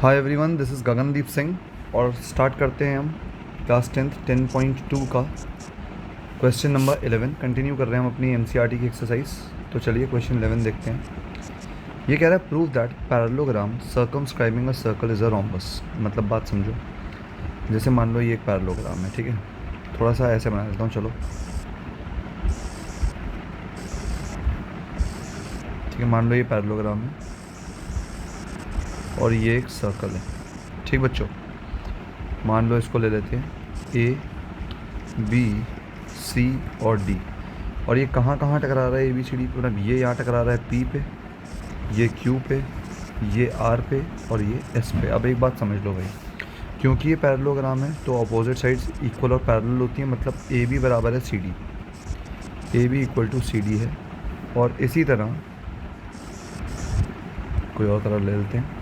Hi everyone, this is Gagandeep Singh और start करते हैं हम क्लास 10.2 का क्वेश्चन नंबर 11। कंटिन्यू कर रहे हैं हम अपनी एनसीईआरटी की एक्सरसाइज। तो चलिए क्वेश्चन 11 देखते हैं। ये कह रहा है prove that parallelogram circumscribing a circle is a rhombus. मतलब बात समझो। जैसे मान लो ये एक पैरेललोग्राम है, ठीक है। थोड़ा सा ऐसे बना देता हूँ, चलो ठीक है। मान लो ये पैरेललोग्राम है और ये एक सर्कल है, ठीक बच्चों। मान लो इसको ले लेते हैं ए बी सी और डी। और ये कहाँ कहाँ टकरा रहा है ए बी सी डी? मतलब ये यहाँ टकरा रहा है पी पे, ये क्यू पे, ये आर पे और ये एस पे। अब एक बात समझ लो भाई, क्योंकि ये पैरेललोग्राम है तो अपोजिट साइड्स इक्वल और पैरेलल होती हैं। मतलब ए बी बराबर है C D, A B equal to C D है। और इसी तरह कोई और तरह ले लेते हैं।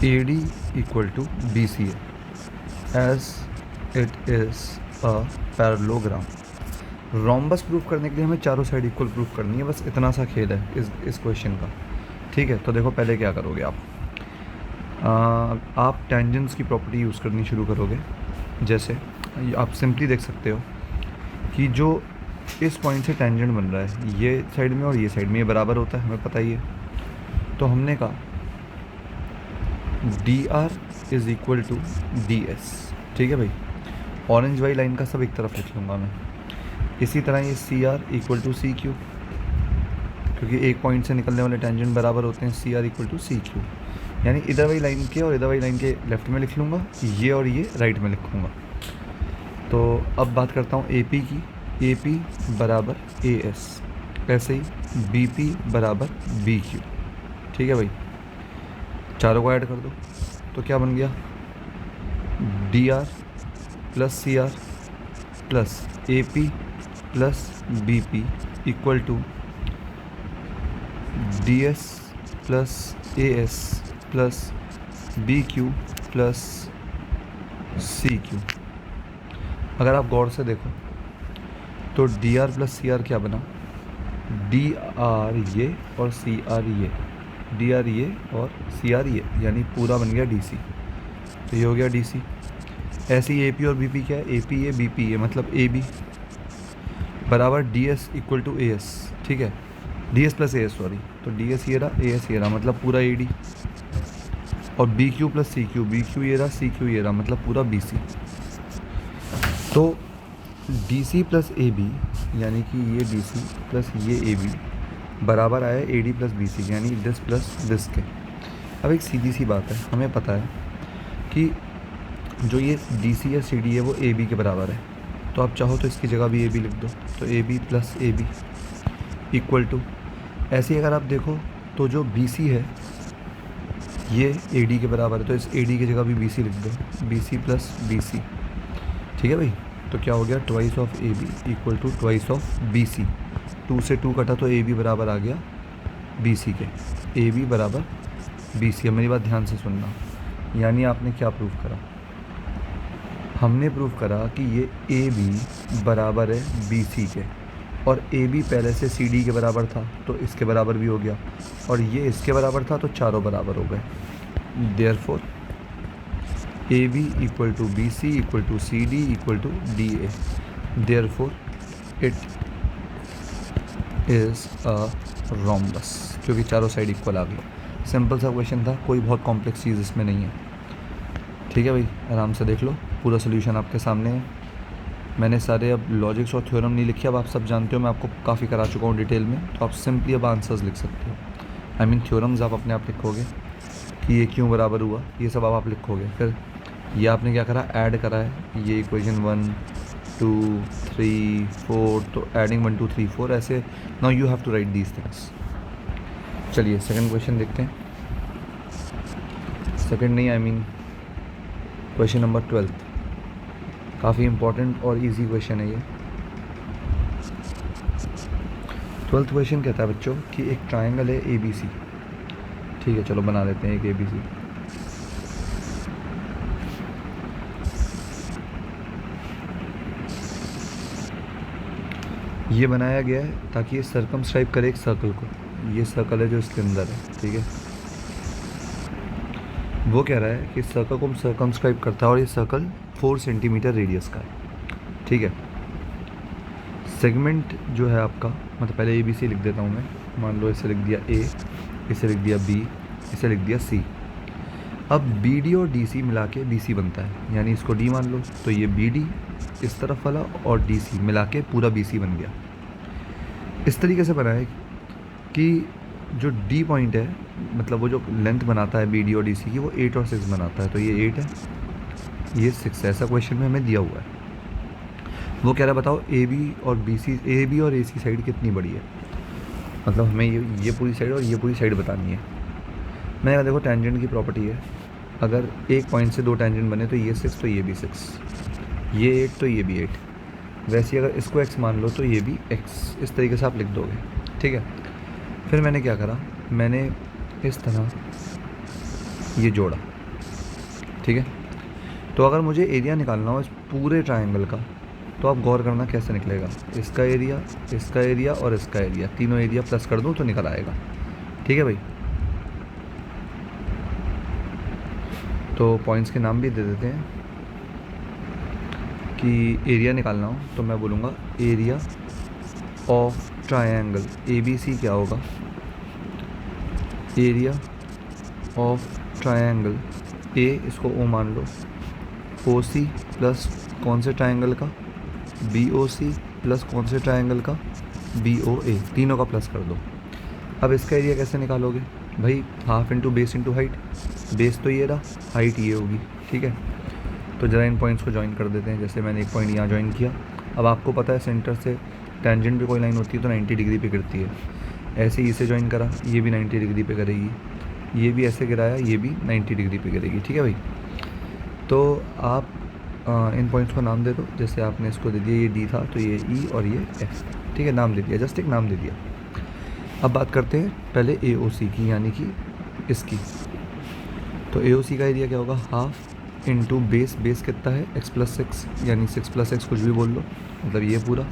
A D equal to B C है as it is a parallelogram. Rhombus proof करने के लिए हमें चारों साइड इक्वल प्रूफ करनी है, बस इतना सा खेल है इस क्वेश्चन का, ठीक है। तो देखो पहले क्या करोगे आप टेंजेंट्स की प्रॉपर्टी यूज़ करनी शुरू करोगे। जैसे आप सिंपली देख सकते हो कि जो इस पॉइंट से टेंजेंट बन रहा है ये साइड में और ये साइड में, ये बराबर होता है, हमें पता ही है। तो हमने कहा D R is equal to D S, ठीक है भाई। ऑरेंज वाली लाइन का सब एक तरफ लिख लूँगा मैं। इसी तरह ये C R equal to C Q, क्योंकि एक पॉइंट से निकलने वाले टेंजेंट बराबर होते हैं। C R equal to C Q, यानी इधर वाली लाइन के और इधर वाली लाइन के लेफ्ट में लिख लूँगा, ये और ये राइट में लिखूँगा। तो अब बात करता हूँ ए पी की। ए पी बराबर ए एस, ऐसे ही बी पी बराबर बी क्यू, ठीक है भाई। चारों को ऐड कर दो तो क्या बन गया, D R plus C R plus A P plus B P equal to D S plus A S plus B Q plus C Q. अगर आप गौर से देखो तो D R plus C R क्या बना, डी आर ये और सी आर ये, डी आर ये और सी आर ये, यानी पूरा बन गया डी सी। तो ये हो गया डी सी। ऐसे ही ए पी और बी पी क्या है, A P A B P A, मतलब ए बी बराबर D S equal to A S, ठीक है। D S plus A S, sorry. तो डी एस ये रहा, ए एस ये रहा, मतलब पूरा ए डी। और B Q plus C Q, B Q ये रहा, सी क्यू ये रहा, मतलब पूरा बी सी। तो D C plus A B, यानी कि ये डी सी प्लस ये ए बी बराबर आया A D plus B C, यानी दिस प्लस दिस के। अब एक सीधी सी बात है, हमें पता है कि जो ये डी सी या सी डी है वो ए बी के बराबर है। तो आप चाहो तो इसकी जगह भी ए बी लिख दो, तो A B plus A B equal to, ऐसे ही अगर आप देखो तो जो बी सी है ये ए डी के बराबर है, तो इस ए डी की जगह भी बी सी लिख दो, B C plus B C, ठीक है भाई। तो क्या हो गया, twice of A B equal to twice of B C. 2 से 2 कटा तो ए बी बराबर आ गया बी सी के, ए बी बराबर बी सी। अब मेरी बात ध्यान से सुनना, यानी आपने क्या प्रूव करा, हमने प्रूव करा कि ये ए बी बराबर है बी सी के, और ए बी पहले से सी डी के बराबर था तो इसके बराबर भी हो गया, और ये इसके बराबर था तो चारों बराबर हो गए। Therefore A B equal to B C equal to C D equal to D A. Therefore it is a rhombus, क्योंकि चारों साइड इक्वल आ गई। सिंपल सा क्वेश्चन था, कोई बहुत कॉम्प्लेक्स चीज़ इसमें नहीं है, ठीक है भाई। आराम से देख लो, पूरा सोल्यूशन आपके सामने है। मैंने सारे अब लॉजिक्स और थ्योरम नहीं लिखे, अब आप सब जानते हो, मैं आपको काफ़ी करा चुका हूँ डिटेल में। तो आप सिंपली अब आंसर्स लिख सकते हो, आई मीन थ्योरम्स आप अपने आप लिखोगे कि ये क्यों बराबर हुआ, ये सब अब आप लिखोगे। फिर ये आपने क्या करा, ऐड करा है, ये इक्वेशन 1 2 3 4, तो एडिंग 1 2 3 4 ऐसे। Now you have to write these things. चलिए सेकंड क्वेश्चन देखते हैं। सेकंड नहीं, आई मीन क्वेश्चन नंबर 12। काफ़ी इंपॉर्टेंट और इजी क्वेश्चन है ये। 12th क्वेश्चन कहता है बच्चों कि एक ट्रायंगल है ए बी सी, ठीक है। चलो बना लेते हैं एक ए बी सी। ये बनाया गया है ताकि ये सर्कमस्क्राइब करे एक सर्कल को। ये सर्कल है जो इसके अंदर है, ठीक है। वो कह रहा है कि सर्कल को सर्कमस्क्राइब करता है और ये सर्कल 4 सेंटीमीटर रेडियस का है, ठीक है। सेगमेंट जो है आपका, मतलब पहले ABC लिख देता हूँ मैं। मान लो इसे लिख दिया A, इसे लिख दिया B, इसे लिख दिया C। अब BD और DC मिला के BC बनता है, यानी इसको D मान लो, तो ये BD इस तरफ वाला और DC मिला के पूरा BC बन गया। इस तरीके से बना है कि जो D पॉइंट है, मतलब वो जो लेंथ बनाता है BD और DC की, वो 8 और 6 बनाता है। तो ये 8 है, ये 6 है। ऐसा क्वेश्चन में हमें दिया हुआ है। वो कह रहा है बताओ AB और AC साइड कितनी बड़ी है, मतलब हमें ये पूरी साइड और ये पूरी साइड बतानी है। मैंने कहा देखो टेंजेंट की प्रॉपर्टी है, अगर एक पॉइंट से 2 टेंजेंट बने तो ये 6 तो ये भी 6, ये 8 तो ये भी 8। वैसे ही अगर इसको x मान लो तो ये भी x, इस तरीके से आप लिख दोगे, ठीक है। फिर मैंने क्या करा, मैंने इस तरह ये जोड़ा, ठीक है। तो अगर मुझे एरिया निकालना हो इस पूरे ट्रायंगल का, तो आप गौर करना कैसे निकलेगा। इसका एरिया और इसका एरिया, तीनों एरिया प्लस कर दूँ तो निकल आएगा, ठीक है भाई। तो पॉइंट्स के नाम भी दे देते हैं कि एरिया निकालना हो तो मैं बोलूँगा एरिया ऑफ ट्रायंगल ABC क्या होगा, एरिया ऑफ ट्रायंगल A, इसको O मान लो, OC प्लस कौन से ट्रायंगल का, BOC प्लस कौन से ट्रायंगल का, BOA, तीनों का प्लस कर दो। अब इसका एरिया कैसे निकालोगे भाई, half into base into height. Base तो ये रहा, हाइट ये होगी, ठीक है। तो ज़रा इन पॉइंट्स को ज्वाइन कर देते हैं। जैसे मैंने एक पॉइंट यहाँ ज्वाइन किया। अब आपको पता है सेंटर से टेंजेंट पे कोई लाइन होती है तो 90 डिग्री पे गिरती है। ऐसे ही इसे ज्वाइन करा, ये भी 90 डिग्री पे करेगी, ये भी ऐसे गिराया, ये भी 90 डिग्री पे गिरेगी, ठीक है भाई। तो आप इन पॉइंट्स को नाम दे दो। जैसे आपने इसको दे दिया, ये D था तो ये E और ये F, ठीक है, नाम दे दिया, जस्ट एक नाम दे दिया। अब बात करते हैं पहले AOC की, यानी कि इसकी। तो AOC का एरिया क्या होगा, हाफ इंटू बेस कितना है x प्लस 6, यानी 6 प्लस 6 कुछ भी बोल लो, मतलब ये पूरा।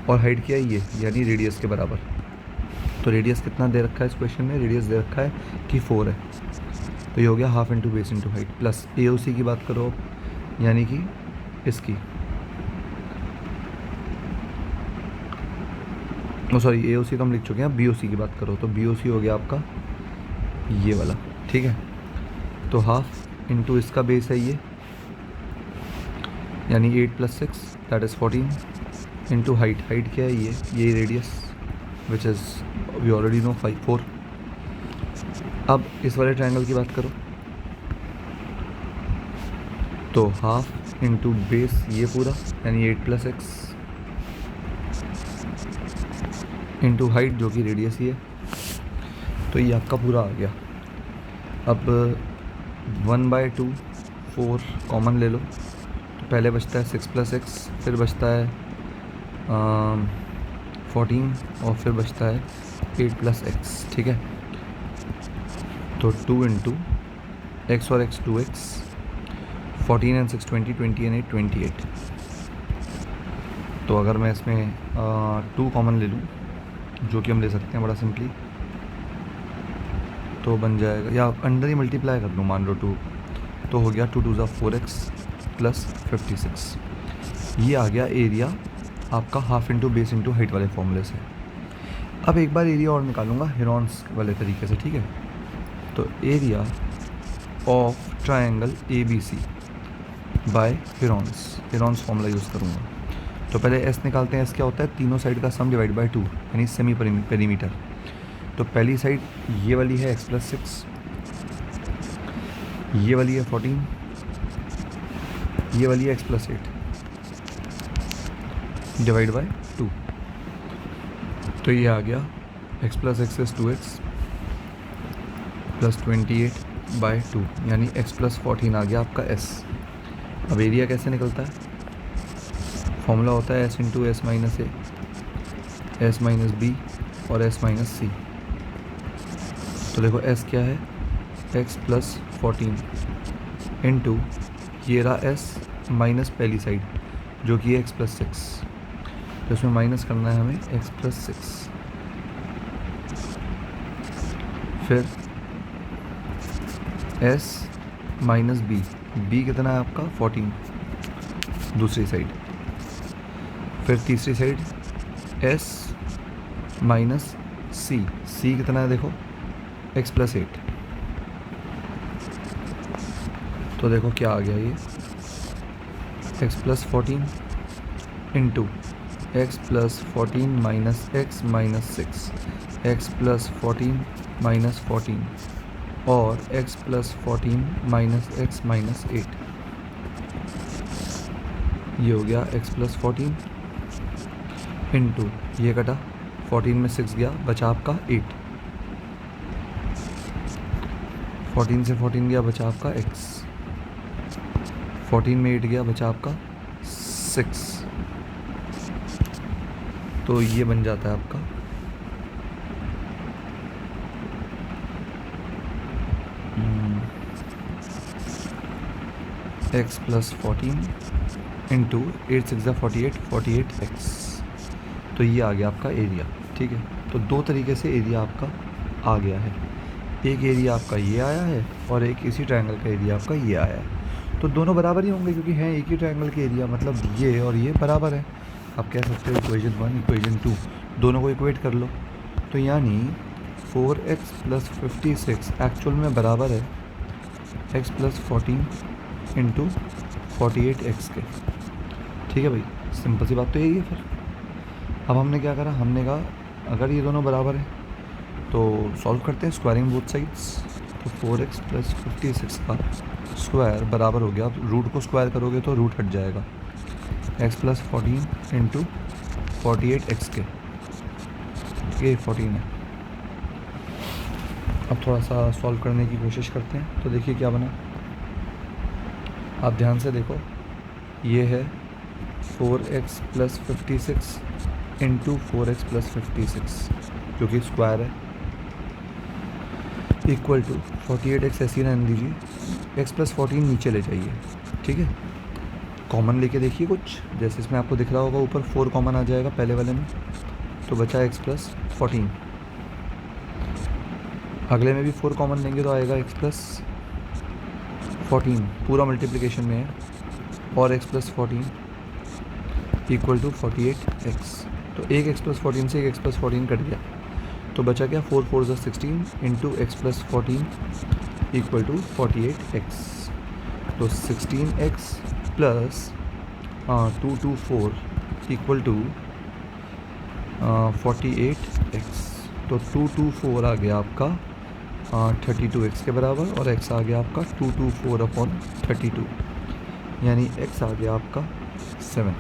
और हाइट क्या है ये, यानी रेडियस के बराबर। तो रेडियस कितना दे रखा है इस क्वेश्चन में, रेडियस दे रखा है कि 4 है। तो ये हो गया half into base into height. Plus AOC की बात करो, यानी कि इसकी, सॉरी AOC तो हम लिख चुके हैं। BOC की बात करो तो BOC हो गया आपका ये वाला, ठीक है। तो हाफ इंटू इसका बेस है ये, यानी 8 plus 6 that is 14 into height क्या है ये radius which is we already know 4। अब इस वाले ट्रायंगल की बात करो तो हाफ इंटू बेस ये पूरा, यानी 8 प्लस 6 इंटू हाइट जो कि रेडियस ही है। तो ये आपका पूरा आ गया। अब 1/2 4 कॉमन ले लो, तो पहले बचता है 6 प्लस 6, फिर बचता है 14 और फिर बचता है 8 प्लस x, ठीक है। तो 2 इंटू x और x 2x, 14 and 6 20, 20 and 8 28। तो अगर मैं इसमें 2 कॉमन ले लूँ, जो कि हम ले सकते हैं बड़ा सिंपली, तो बन जाएगा, या अंदर ही मल्टीप्लाई कर लूँ मान लो 2, तो हो गया 2 2 ज़ा 4x प्लस 56। ये आ गया एरिया आपका half into base into height वाले फॉर्मूले से। अब एक बार एरिया और निकालूंगा हेरॉन्स वाले तरीके से, ठीक है। तो area of triangle ABC by Heron's formula use करूँगा। तो पहले S निकालते हैं। S क्या होता है, तीनों साइड का सम डिवाइड बाय 2, यानी सेमी पेरीमीटर। तो पहली साइड ये वाली है x प्लस 6, ये वाली है 14, ये वाली है x प्लस 8 डिवाइड बाय 2। तो ये आ गया x plus 6 is 2x plus 28 by 2, यानी x प्लस 14 आ गया आपका S। अब एरिया कैसे निकलता है, फॉर्मूला होता है S into S minus A, S minus B और S माइनस C। तो देखो S क्या है, x प्लस 14 इंटू ये रहा S माइनस पहली साइड जो कि है x प्लस 6। तो इसमें माइनस करना है हमें x प्लस 6, फिर s माइनस बी, बी कितना है आपका 14 दूसरी साइड, फिर तीसरी साइड s माइनस सी, सी कितना है देखो x प्लस 8। तो देखो क्या आ गया ये x plus 14 into x plus 14 minus x minus 6, x plus 14 minus 14 और x plus 14 minus x minus 8। ये हो गया x प्लस 14 इंटू ये कटा 14 में 6 गया, बचा आपका 8, 14 से 14 गया, बचा आपका x, 14 में 8 गया, बचा आपका 6। तो ये बन जाता है आपका x प्लस 14 इंटू 8 6 48, 48x। तो ये आ गया आपका एरिया। ठीक है, तो दो तरीके से एरिया आपका आ गया है, एक एरिया आपका ये आया है और एक इसी ट्रायंगल का एरिया आपका ये आया है। तो दोनों बराबर ही होंगे क्योंकि हैं एक ही ट्रायंगल के एरिया, मतलब ये और ये बराबर है। आप कह सकते हो इक्वेशन 1 इक्वेशन 2 दोनों को इक्वेट कर लो। तो यानी 4x प्लस 56 एक्चुअल में बराबर है x प्लस 14 इंटू 48x के। ठीक है भाई, सिंपल सी बात तो यही है। फिर अब हमने क्या करा, हमने कहा अगर ये दोनों बराबर हैं तो सॉल्व करते हैं स्क्वायरिंग बोथ साइड्स। तो 4x प्लस 56 का स्क्वायर बराबर हो गया, अब रूट को स्क्वायर करोगे तो रूट हट जाएगा, x प्लस 14 इंटू 48x के, ये 14 है। अब थोड़ा सा सॉल्व करने की कोशिश करते हैं। तो देखिए क्या बना, आप ध्यान से देखो, ये है 4x plus 56 into 4x plus 56 जो कि स्क्वायर है, इक्वल टू 48x ऐसी रहने दीजिए, x प्लस 14 नीचे ले जाइए। ठीक है, कॉमन लेके देखिए कुछ, जैसे इसमें आपको दिख रहा होगा ऊपर 4 कॉमन आ जाएगा पहले वाले में, तो बचा x प्लस 14। अगले में भी 4 कॉमन लेंगे तो आएगा x प्लस 14, पूरा मल्टीप्लिकेशन में है, और x plus 14 equal to 48x। तो एक x प्लस 14 से एक x प्लस 14 कट गया, तो बचा क्या 4 4 16 into x plus 14 equal to 48x। तो 16x plus 224 equal to 48x। तो 224 आ गया आपका 32x के बराबर, और x आ गया आपका 224 अपॉन 32, यानी x आ गया आपका 7।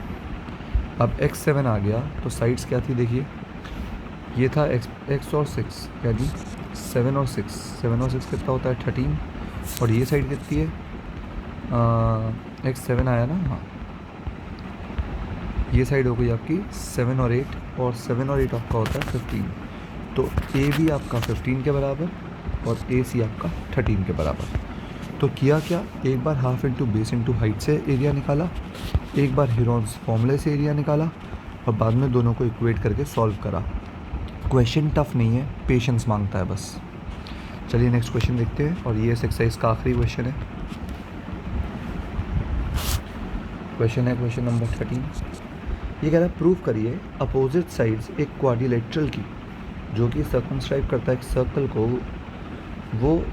अब x 7 आ गया तो साइड्स क्या थी देखिए, ये था x और 6, यानी 7 और 6, 7 और 6 कितना होता है 13, और ये साइड कितनी है x 7 आया ना, हाँ ये साइड हो गई आपकी 7 और 8, और 7 और 8 आपका होता है 15। तो a भी आपका 15 के बराबर और ए सी आपका 13 के बराबर। तो किया क्या, एक बार half into base into height से एरिया निकाला, एक बार हेरोन्स फॉर्मूले से एरिया निकाला, और बाद में दोनों को इक्वेट करके सॉल्व करा। क्वेश्चन टफ नहीं है, पेशेंस मांगता है बस। चलिए नेक्स्ट क्वेश्चन देखते हैं, और ये इस एक्सरसाइज का आखिरी क्वेश्चन है। क्वेश्चन है क्वेश्चन नंबर 13। ये कह रहा है प्रूव करिए अपोजिट साइड्स एक क्वाड्रिलेटरल की जो कि सर्कमस्क्राइब करता है एक सर्कल को, वो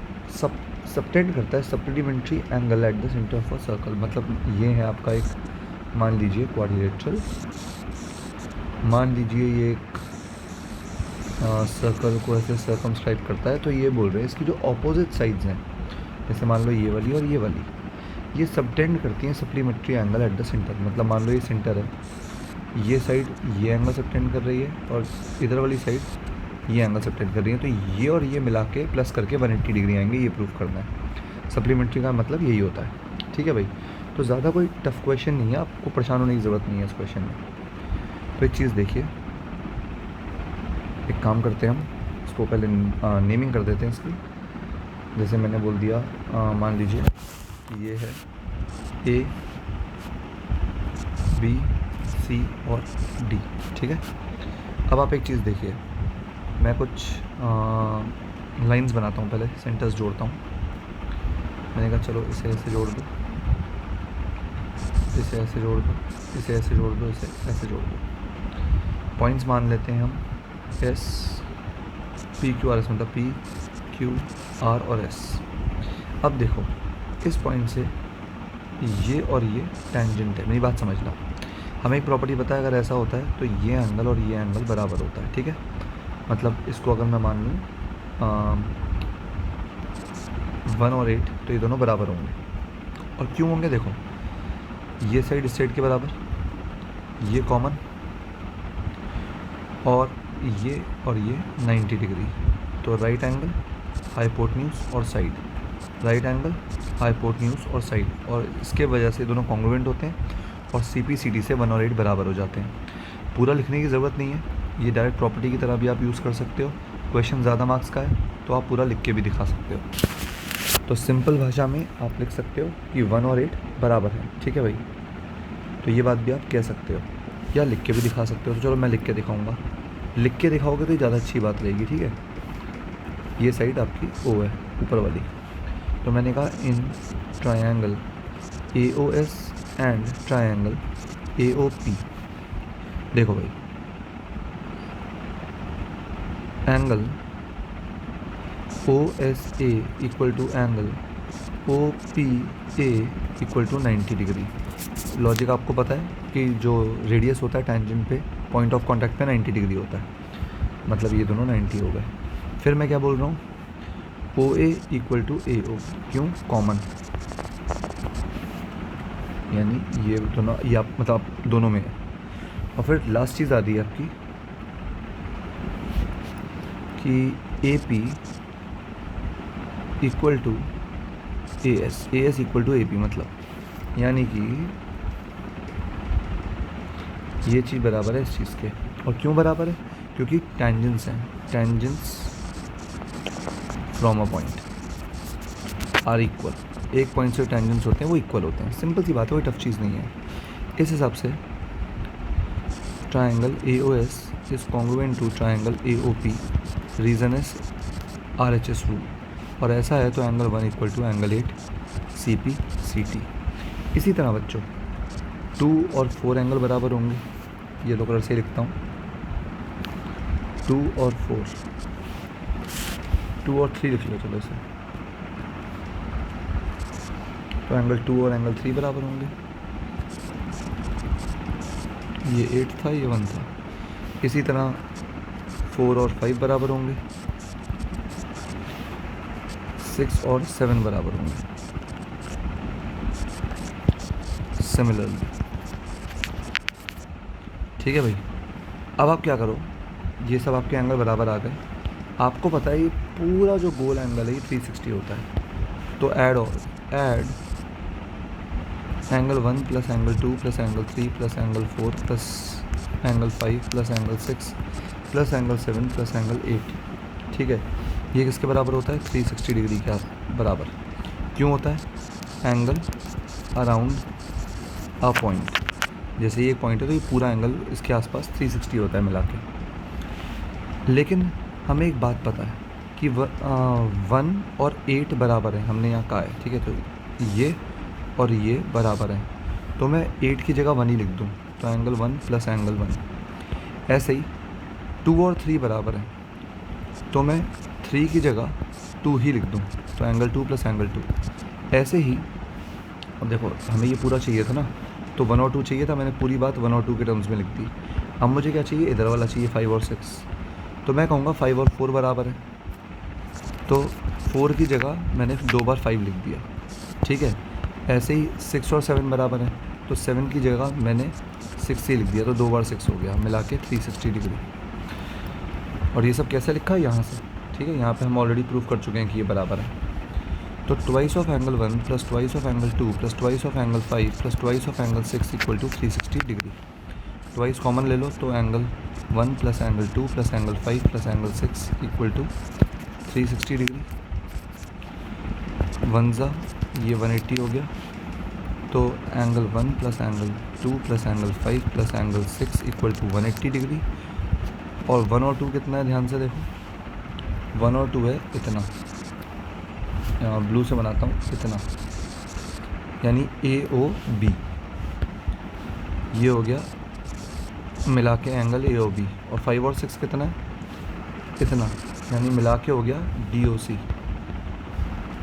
सबटेंड करता है supplementary angle at the centre of a circle. मतलब ये है आपका एक, मान लीजिए क्वाड्रिलेटरल, मान लीजिए ये एक सर्कल को ऐसे सर्कमस्क्राइब करता है। तो ये बोल रहे हैं इसकी जो ऑपोजिट साइड्स हैं, जैसे मान लो ये वाली और ये वाली, ये सबटेंड करती हैं supplementary angle at the centre. मतलब मान लो ये सेंटर है, ये साइड ये एंगल सबटेंड कर रही है, और इधर वाली साइड ये एंगल सबटेंड कर रही है। तो ये और ये मिला के प्लस करके 180 डिग्री आएंगे, ये प्रूफ करना है। सप्लीमेंट्री का मतलब यही होता है। ठीक है भाई, तो ज़्यादा कोई टफ क्वेश्चन नहीं है, आपको परेशान होने की ज़रूरत नहीं है इस क्वेश्चन में। तो एक चीज़ देखिए, एक काम करते हैं हम, इसको पहले नेमिंग कर देते हैं इसकी। जैसे मैंने बोल दिया, मान लीजिए ये है A B सी और डी। ठीक है, अब आप एक चीज़ देखिए, मैं कुछ लाइंस बनाता हूँ, पहले सेंटर्स जोड़ता हूँ। मैंने कहा चलो इसे ऐसे जोड़ दो, इसे ऐसे जोड़ दो, इसे ऐसे जोड़ दो, इसे ऐसे जोड़ दो। पॉइंट्स मान लेते हैं हम S, P Q R S, मतलब पी क्यू आर और एस। अब देखो इस पॉइंट से ये और ये टेंजेंट है, मेरी बात समझना। हमें एक प्रॉपर्टी पता है, अगर ऐसा होता है तो ये एंगल और ये एंगल बराबर होता है। ठीक है, मतलब इसको अगर मैं मान लूँ 1 और 8 तो ये दोनों बराबर होंगे। और क्यों होंगे, देखो ये साइड इस साइड के बराबर, ये कॉमन, और ये 90 डिग्री, तो राइट एंगल हाइपोटेन्यूज और साइड, राइट एंगल हाइपोटेन्यूज और साइड, और इसके वजह से दोनों कॉन्ग्रुएंट होते हैं और सी पी सी डी से 1 और 8 बराबर हो जाते हैं। पूरा लिखने की ज़रूरत नहीं है, ये डायरेक्ट प्रॉपर्टी की तरह भी आप यूज़ कर सकते हो। क्वेश्चन ज़्यादा मार्क्स का है तो आप पूरा लिख के भी दिखा सकते हो। तो सिंपल भाषा में आप लिख सकते हो कि 1 और 8 बराबर है। ठीक है भाई, तो ये बात भी आप कह सकते हो या लिख के भी दिखा सकते हो। तो चलो मैं लिख के दिखाऊंगा, लिख के दिखाओगे तो ज़्यादा अच्छी बात रहेगी। ठीक है, ये साइड आपकी ओ है ऊपर वाली, तो मैंने कहा in triangle A O S and triangle A O P. देखो भाई, angle O S A equal to angle O P A equal to 90 degree. Logic आपको पता है कि जो रेडियस होता है टेंजेंट पे, पॉइंट ऑफ कांटेक्ट पे 90 डिग्री होता है, मतलब ये दोनों 90 हो गए। फिर मैं क्या बोल रहा हूँ, ओ ए इक्वल टू ए ओ, क्यों, कॉमन, यानी ये दोनों, ये आप मतलब दोनों में है। और फिर लास्ट चीज़ आती है आपकी कि A P equal to A S equal to A P, मतलब यानी कि ये चीज़ बराबर है इस चीज़ के। और क्यों बराबर है, क्योंकि टेंजेंट्स हैं, tangents from a point are equal. एक पॉइंट से टेंजेंट्स होते हैं वो इक्वल होते हैं, सिंपल सी बात है, कोई टफ चीज़ नहीं है। इस हिसाब से triangle A O S is congruent to triangle A O P, reason is R H S rule. और ऐसा है तो angle 1 equal to angle 8 C P C T. इसी तरह बच्चों 2 और 4 एंगल बराबर होंगे, ये दो कलर से लिखता हूँ, 2 और 4, 2 और 3 लिख लो चलो इसे, तो एंगल 2 और एंगल 3 बराबर होंगे। ये 8 था, ये 1 था। इसी तरह 4 और 5 बराबर होंगे, 6 और 7 बराबर होंगे सिमिलरली। ठीक है भाई, अब आप क्या करो, ये सब आपके एंगल बराबर आ गए। आपको पता है ये पूरा जो गोल एंगल है ये 360 होता है, तो add angle 1 plus angle 2 plus angle 3 plus angle 4 plus angle 5 plus angle 6 plus angle 7 plus angle 8। ठीक है, ये किसके बराबर होता है, 360 डिग्री के बराबर। क्यों होता है, एंगल अराउंड अ पॉइंट, जैसे ये पॉइंट है तो ये पूरा एंगल इसके आसपास 360 होता है मिला के। लेकिन हमें एक बात पता है कि 1 और 8 बराबर है, हमने यहाँ कहा है। ठीक है, तो ये और ये बराबर है, तो मैं 8 की जगह 1 ही लिख दूँ, तो एंगल 1 प्लस एंगल 1। ऐसे ही 2 और 3 बराबर है, तो मैं 3 की जगह 2 ही लिख दूँ, तो एंगल 2 प्लस एंगल 2। ऐसे ही अब देखो, हमें ये पूरा चाहिए था ना, तो 1 और 2 चाहिए था, मैंने पूरी बात 1 और 2 के टर्म्स में लिख दी। अब मुझे क्या चाहिए, इधर वाला चाहिए 5 और 6, तो मैं कहूँगा 5 और 4 बराबर है, तो 4 की जगह मैंने 2 बार 5 लिख दिया। ठीक है, ऐसे ही 6 और 7 बराबर है, तो 7 की जगह मैंने 6 ही लिख दिया, तो 2 बार 6 हो गया, मिला के 360 डिग्री। और ये सब कैसे लिखा है, यहाँ से। ठीक है, यहाँ पे हम ऑलरेडी प्रूफ कर चुके हैं कि ये बराबर है। तो twice of angle 1 plus twice of angle 2 plus twice of angle 5 plus twice of angle 6 equal to 360 degree. Twice common ले लो, तो angle 1 plus angle 2 plus angle 5 plus angle 6 equal to 360 degree. 1 ज़ा ये 180 हो गया, तो angle 1 plus angle 2 plus angle 5 plus angle 6 equal to 180 degree. और 1 और 2 कितना है, ध्यान से देखो, 1 और 2 है इतना, ब्लू से बनाता हूँ इतना, यानी AOB। ये हो गया मिला के एंगल AOB। और 5 और 6 कितना है, इतना, यानी मिला के हो गया DOC,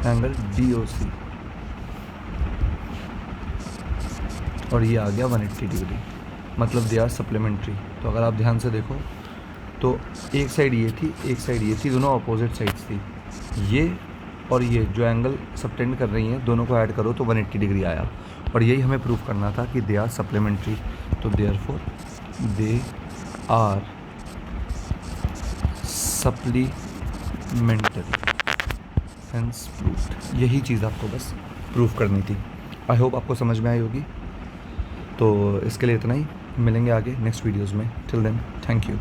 एंगल DOC। और ये आ गया 180 डिग्री, मतलब दे आर सप्लीमेंट्री। तो अगर आप ध्यान से देखो तो एक साइड ये थी, एक साइड ये थी, दोनों अपोजिट साइड्स थी। ये और ये जो एंगल सबटेंड कर रही हैं, दोनों को ऐड करो तो 180 डिग्री आया। और यही हमें प्रूव करना था कि दे आर सप्लीमेंट्री। तो therefore they are supplementary, hence proved. यही चीज़ आपको बस प्रूव करनी थी। आई होप आपको समझ में आई होगी। तो इसके लिए इतना ही, मिलेंगे आगे नेक्स्ट वीडियोज़ में। Till then thank you.